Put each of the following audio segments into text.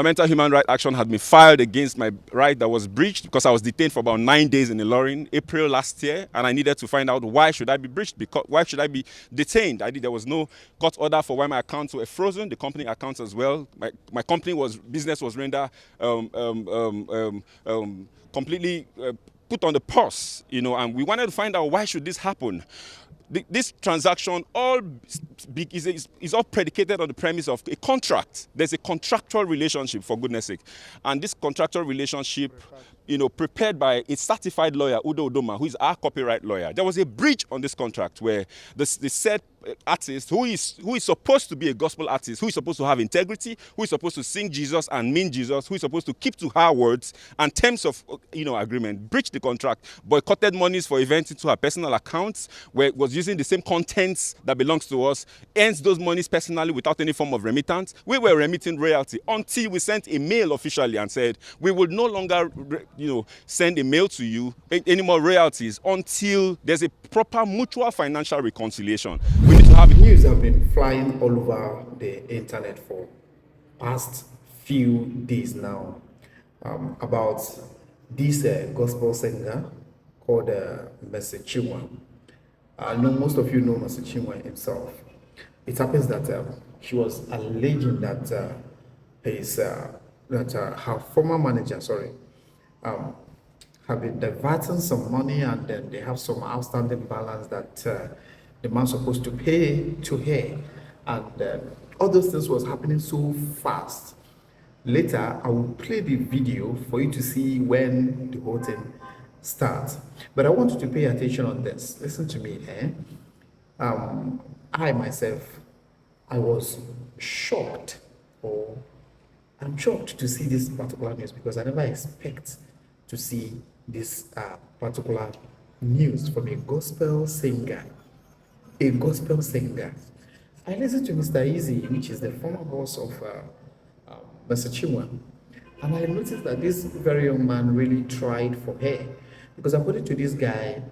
Fundamental human rights action had been filed against my right that was breached because I was detained for about 9 days in Ilorin, April last year, and I needed to find out why should I be breached, because why should I be detained. There was no court order for why my accounts were frozen, the company accounts as well. My company business was rendered completely put on the pause, and we wanted to find out why should this happen. This transaction is all predicated on the premise of a contract. There's a contractual relationship, for goodness sake. And this contractual relationship, prepared by a certified lawyer, Udo Udoma, who is our copyright lawyer. There was a breach on this contract where the said artist, who is supposed to be a gospel artist, who is supposed to have integrity, who is supposed to sing Jesus and mean Jesus, who is supposed to keep to her words and terms of agreement, breached the contract, boycotted monies for events into her personal accounts, where it was using the same contents that belongs to us, earns those monies personally without any form of remittance. We were remitting royalty until we sent a mail officially and said we will no longer send a mail to you any more royalties until there's a proper mutual financial reconciliation. We need to have news have been flying all over the internet for past few days now about this gospel singer called Mercy Chinwo. I know most of you know Mercy Chinwo himself. It happens that she was alleging that her former manager, have been diverting some money, and then they have some outstanding balance that the man's supposed to pay to her, and all those things was happening so fast. Later, I will play the video for you to see when the whole thing starts. But I want you to pay attention on this. Listen to me, I myself, I was shocked, or I'm shocked to see this particular news because I never expect to see this particular news from a gospel singer. A gospel singer. I listened to Mr. Eezee, which is the former boss of Mercy Chinwo, and I noticed that this very young man really tried for her, because according to this guy,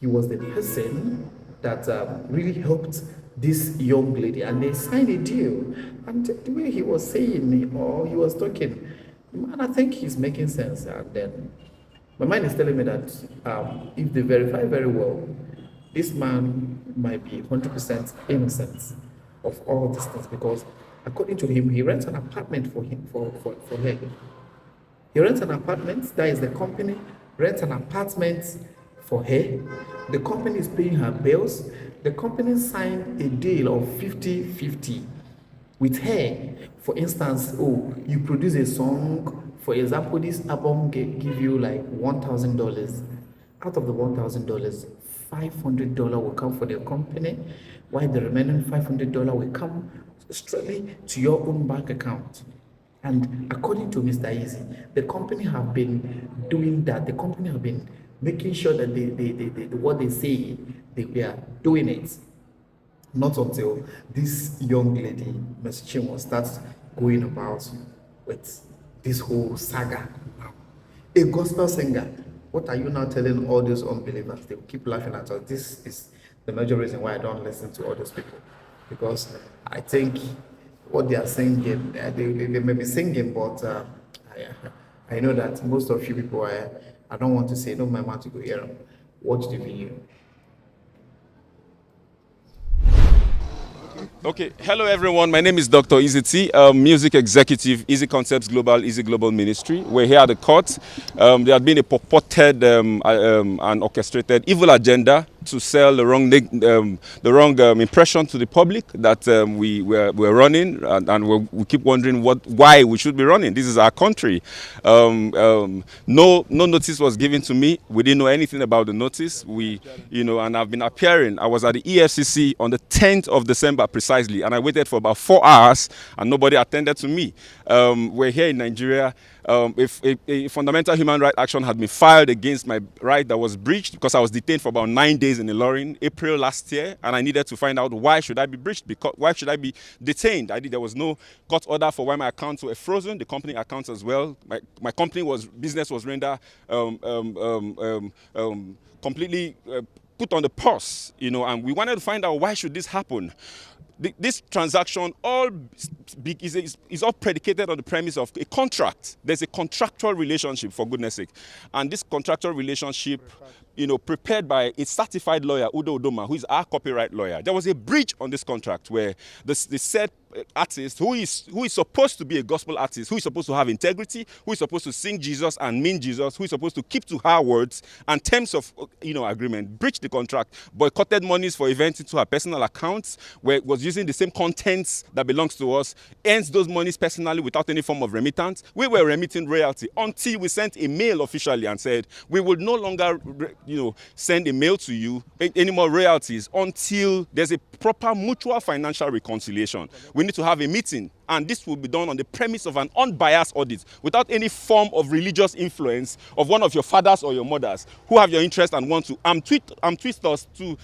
he was the person that really helped this young lady, and they signed a deal. And the way he was saying, or he was talking, man, I think he's making sense. And then my mind is telling me that if they verify very well, this man might be 100% innocent of all these things, because according to him, he rents an apartment for her. He rents an apartment, that is the company, rents an apartment for her. The company is paying her bills. The company signed a deal of 50-50 with her. For instance, you produce a song, for example, this album give you like $1,000. Out of the $1,000, $500 will come for the company, while the remaining $500 will come strictly to your own bank account. And according to Mr. Eezee, the company have been doing that. The company have been making sure that they what they say, they are doing it. Not until this young lady, Mercy Chinwo, starts going about with this whole saga. A gospel singer. What are you now telling all those unbelievers? They will keep laughing at us. This is the major reason why I don't listen to all those people, because I think what they are singing, they may be singing, but I know that most of you people, I don't want to say, no, my mouth to go hear them. Watch the video. Okay, hello everyone. My name is Dr.EeZee, music executive, Eezee Concept Global, Eezee Global Ministry. We're here at the court. There had been a purported and orchestrated evil agenda to sell the wrong impression to the public that we're running, and we keep wondering why we should be running. This is our country. No notice was given to me. We didn't know anything about the notice. And I've been appearing. I was at the EFCC on the 10th of December precisely, and I waited for about 4 hours, and nobody attended to me. We're here in Nigeria. If a fundamental human rights action had been filed against my right that was breached because I was detained for about 9 days in Ilorin, April last year, and I needed to find out why should I be breached, why should I be detained. There was no court order for why my accounts were frozen, the company accounts as well. My company business was rendered completely put on the pause, and we wanted to find out why should this happen. This transaction is all predicated on the premise of a contract. There's a contractual relationship, for goodness sake. And this contractual relationship, prepared by a certified lawyer, Udo Udoma, who is our copyright lawyer. There was a breach on this contract where the said artist, who is supposed to be a gospel artist, who is supposed to have integrity, who is supposed to sing Jesus and mean Jesus, who is supposed to keep to her words and terms of agreement, breached the contract, boycotted monies for events into her personal accounts, where it was using the same contents that belongs to us, earns those monies personally without any form of remittance. We were remitting royalty until we sent a mail officially and said we would no longer send a mail to you any more royalties until there's a proper mutual financial reconciliation. We need to have a meeting, and this will be done on the premise of an unbiased audit without any form of religious influence of one of your fathers or your mothers who have your interest and want to twist us to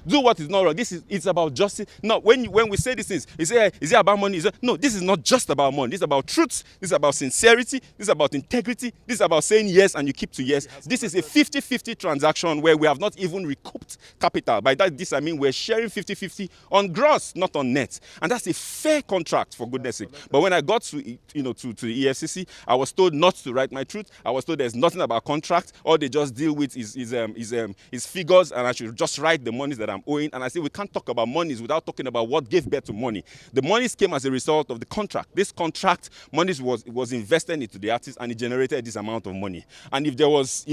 do what is not wrong. It's about justice. No, when we say these things, is it about money? No, this is not just about money. This is about truth. This is about sincerity. This is about integrity. This is about saying yes and you keep to yes. This is a 50-50 transaction where we have not even recouped capital. By this I mean we're sharing 50-50 on gross, not on net. And that's a fair contract, for goodness sake. But when I got to the EFCC, I was told not to write my truth. I was told there's nothing about contract. All they just deal with is figures, and I should just write the monies that I'm owing. And I said we can't talk about monies without talking about what gave birth to money. The monies came as a result of the contract. This contract, monies was invested into the artist, and it generated this amount of money. And if there was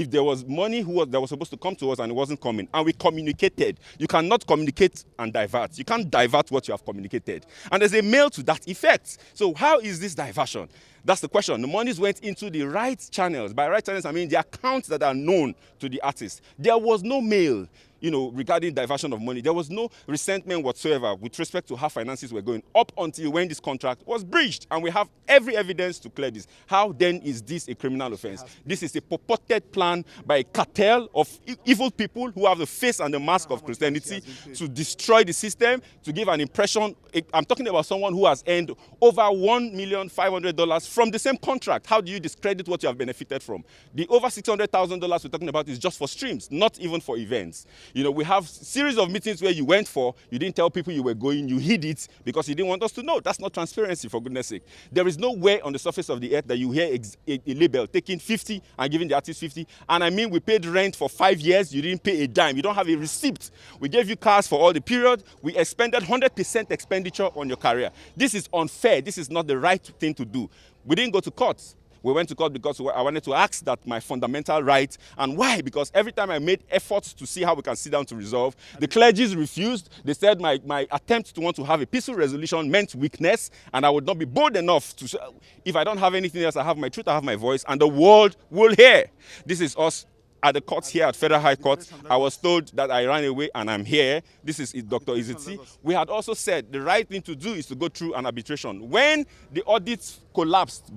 money that was supposed to come to us and it wasn't coming, and we communicated, you cannot communicate and divert. You can't divert what you have communicated. And there's a mail to that effect. So how is this diversion? That's the question. The monies went into the right channels. By right channels, I mean the accounts that are known to the artist. There was no mail, regarding diversion of money. There was no resentment whatsoever with respect to how finances were going up until when this contract was breached. And we have every evidence to clear this. How then is this a criminal offense? This is a purported plan by a cartel of evil people who have the face and the mask of Christianity to destroy the system, to give an impression. I'm talking about someone who has earned over $1,500,000 from the same contract. How do you discredit what you have benefited from? The over $600,000 we're talking about is just for streams, not even for events. We have series of meetings where you went for, you didn't tell people you were going, you hid it because you didn't want us to know. That's not transparency, for goodness sake. There is no way on the surface of the earth that you hear a label taking 50 and giving the artist 50. And I mean, we paid rent for 5 years, you didn't pay a dime. You don't have a receipt. We gave you cars for all the period. We expended 100% expenditure on your career. This is unfair. This is not the right thing to do. We didn't go to court. We went to court because I wanted to ask that my fundamental right. And why? Because every time I made efforts to see how we can sit down to resolve, the clergies refused. They said my attempt to want to have a peaceful resolution meant weakness, and I would not be bold enough to say, if I don't have anything else, I have my truth, I have my voice, and the world will hear. This is us at the courts here at Federal High Court. I was told that I ran away and I'm here. This is Dr.EeZee. We had also said the right thing to do is to go through an arbitration. When the audits collapsed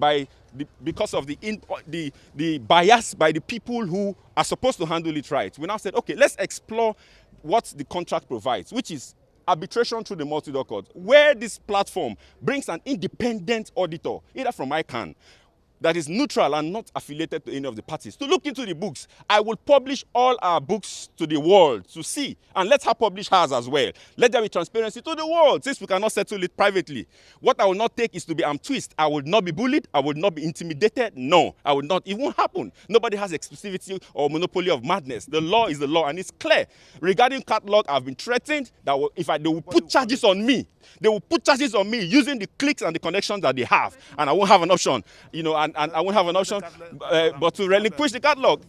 because of the bias by the people who are supposed to handle it right, we now said, okay, let's explore what the contract provides, which is arbitration through the multi-door court, where this platform brings an independent auditor, either from ICANN, that is neutral and not affiliated to any of the parties, to look into the books. I will publish all our books to the world to see, and let her publish hers as well. Let there be transparency to the world, since we cannot settle it privately. What I will not take is to be twist. I will not be bullied. I will not be intimidated. No, I will not. It won't happen. Nobody has exclusivity or monopoly of madness. The law is the law, and it's clear. Regarding catalog, I've been threatened that they will put charges on me. They will put charges on me using the clicks and the connections that they have, and I won't have an option, and I won't have an option but to relinquish the catalog.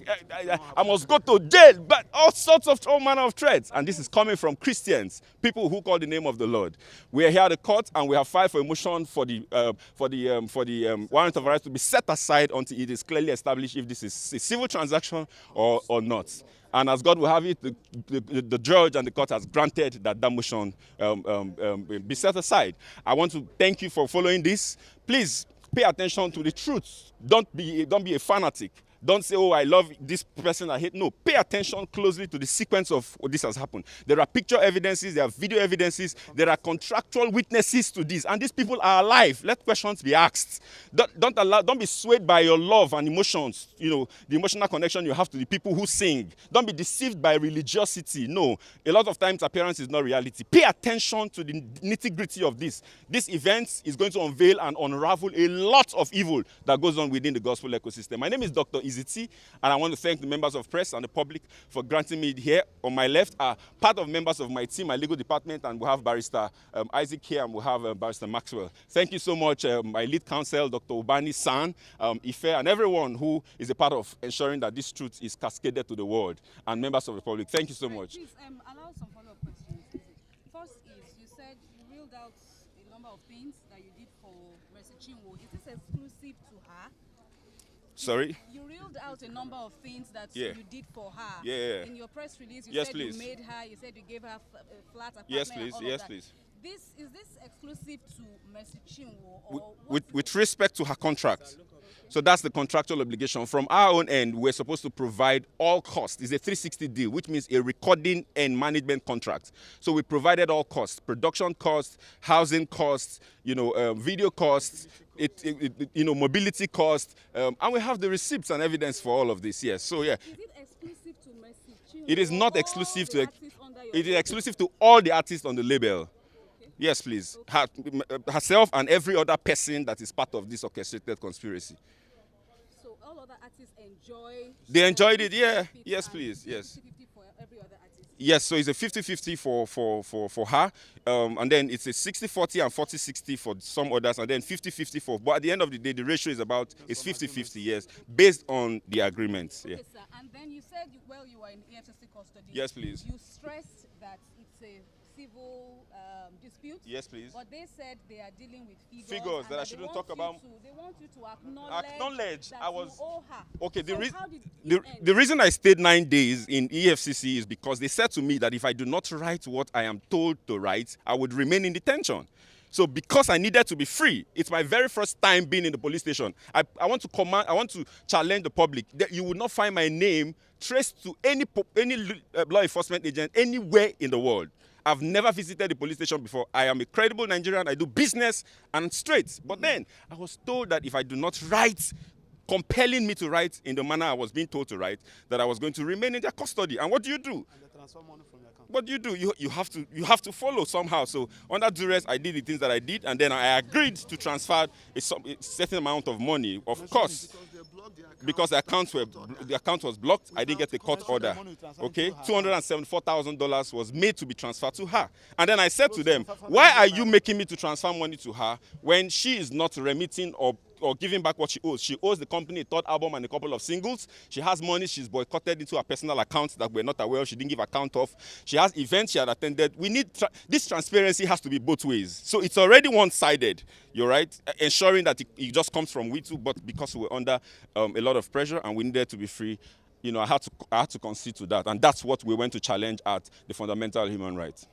I must go to jail, but all manner of threats, and this is coming from Christians, people who call the name of the Lord. We are here at the court, and we have filed for a motion for the warrant of arrest to be set aside until it is clearly established if this is a civil transaction or not. And as God will have it, the judge and the court has granted that motion be set aside. I want to thank you for following this. Please pay attention to the truth. Don't be a fanatic. Don't say, oh, I love this person, I hate. No, pay attention closely to the sequence of what this has happened. There are picture evidences, there are video evidences, there are contractual witnesses to this, and these people are alive. Let questions be asked. Don't be swayed by your love and emotions, the emotional connection you have to the people who sing. Don't be deceived by religiosity. No, a lot of times appearance is not reality. Pay attention to the nitty-gritty of this. This event is going to unveil and unravel a lot of evil that goes on within the gospel ecosystem. My name is Dr.EeZee, and I want to thank the members of press and the public for granting me here. On my left are part of members of my team, my legal department, and we have Barrister Isaac here, and we have Barrister Maxwell. Thank you so much, my lead counsel, Dr. Ubani San, Ife, and everyone who is a part of ensuring that this truth is cascaded to the world, and members of the public. Thank you so much. Please allow some follow-up questions. First is, you said you reeled out a number of things that you did for Mercy Chinwo. Is this exclusive to her? Sorry? You reeled out a number of things that Yeah. you did for her. Yeah. In your press release, you Yes, said please. you made her, you said you gave her a flat apartment. Yes, please. And all Yes, of that. please. Is this exclusive to Mercy Chinwo? Or With respect to her contract. So that's the contractual obligation. From our own end, we're supposed to provide all costs. It's a 360 deal, which means a recording and management contract. So we provided all costs: production costs, housing costs, video costs, mobility costs, and we have the receipts and evidence for all of this. Yes. So yeah. Is it exclusive to Mercy Chinwo? It is not Or exclusive all the to. artists under your It is label? exclusive to all the artists on the label. Yes, please. Herself and every other person that is part of this orchestrated conspiracy. So all other artists enjoy. They enjoyed it, yeah. 50-50 Yes, and please. Yes. 50-50 for every other artist. Yes, so it's a 50-50 for her. And then it's a 60-40 and 40-60 for some others. And then 50-50 for. But at the end of the day, the ratio is about, it's 50-50, yes. Based on the agreements. Yeah. Okay, sir. And then you said, you were in EFCC custody. Yes, please. You stressed that it's a civil dispute. Yes, please. But they said they are dealing with figures. Figures and that I shouldn't talk about. They want you to acknowledge that I was. you owe her. Okay, So how did the it end? reason I stayed 9 days in EFCC is because they said to me that if I do not write what I am told to write, I would remain in detention. So because I needed to be free, it's my very first time being in the police station. I want to challenge the public that you will not find my name traced to any law enforcement agent anywhere in the world. I've never visited the police station before. I am a credible Nigerian. I do business and straight. But then I was told that if I do not write, compelling me to write in the manner I was being told to write, that I was going to remain in their custody. And what do you do? And they transfer money from your account. What do you do? You have to follow somehow. So under duress, I did the things that I did, and then I agreed to transfer a certain amount of money, of course. Because the account was blocked, I didn't get a court order. Okay, $274,000 was made to be transferred to her. And then I said to them, why are you making me to transfer money to her when she is not remitting or giving back what she owes? She owes the company a third album and a couple of singles. She has money she's boycotted into her personal accounts that we're not aware of. She didn't give account of. She has events she had attended. We need this transparency has to be both ways. So it's already one-sided. You're right, ensuring that it just comes from we two, but because we were under a lot of pressure and we needed to be free, I had to concede to that, and that's what we went to challenge at the fundamental human rights.